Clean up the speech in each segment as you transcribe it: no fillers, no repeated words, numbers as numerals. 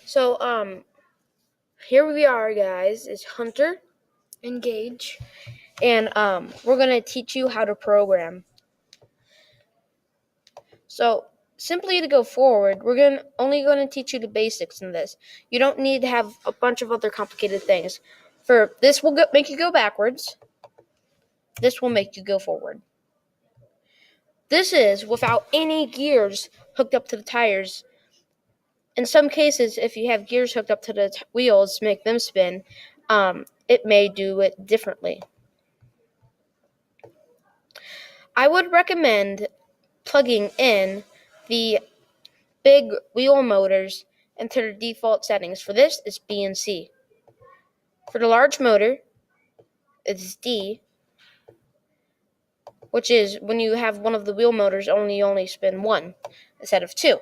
So, here we are, guys. It's Hunter, Engage. and we're gonna teach you how to program. So, simply to go forward, we're only gonna teach you the basics in this. You don't need to have a bunch of other complicated things. For this will make you go backwards. This will make you go forward. This is without any gears hooked up to the tires. In some cases, if you have gears hooked up to the wheels to make them spin, it may do it differently. I would recommend plugging in the big wheel motors into their default settings. For this, it's B and C. For the large motor, it's D, which is when you have one of the wheel motors only spin one instead of two.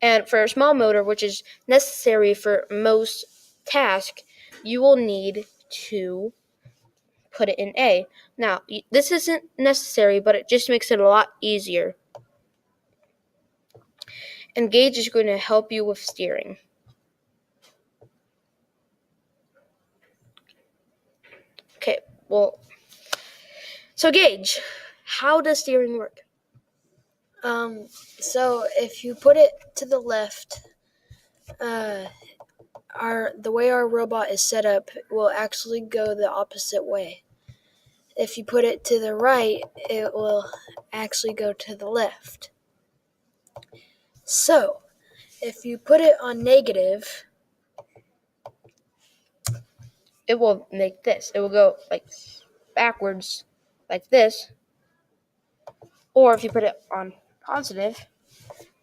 And for a small motor, which is necessary for most tasks, you will need to put it in A. Now, this isn't necessary, but it just makes it a lot easier. Engage is going to help you with steering. Okay, so Gage, how does steering work? So if you put it to the left, the way our robot is set up will actually go the opposite way. If you put it to the right, it will actually go to the left. So, if you put it on negative, it will make this. It will go like backwards like this. Or if you put it on positive,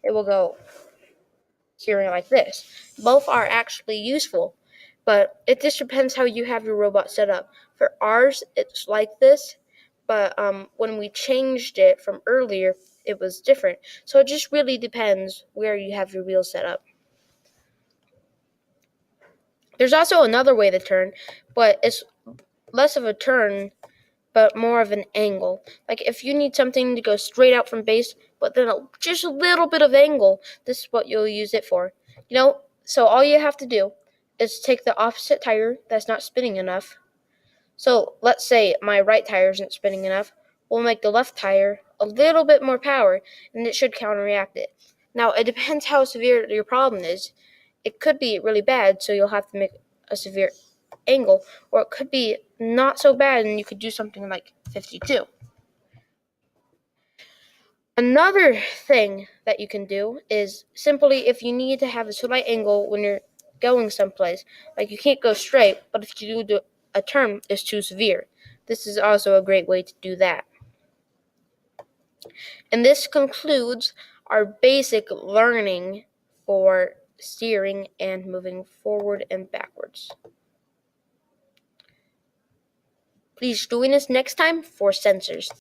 it will go steering like this. Both are actually useful, but it just depends how you have your robot set up. For ours, it's like this, but when we changed it from earlier, it was different. So it just really depends where you have your wheels set up. There's also another way to turn, but it's less of a turn, but more of an angle. Like if you need something to go straight out from base, but then just a little bit of angle, this is what you'll use it for. So all you have to do is take the opposite tire that's not spinning enough. So let's say my right tire isn't spinning enough. We'll make the left tire a little bit more power, and it should counteract it. Now, it depends how severe your problem is. It could be really bad, so you'll have to make a severe angle, or it could be not so bad and you could do something like 52. Another thing that you can do is simply if you need to have a slight angle when you're going someplace, like you can't go straight, but if you do a turn is too severe, this is also a great way to do that. And this concludes our basic learning for steering and moving forward and backwards. Please join us next time for sensors.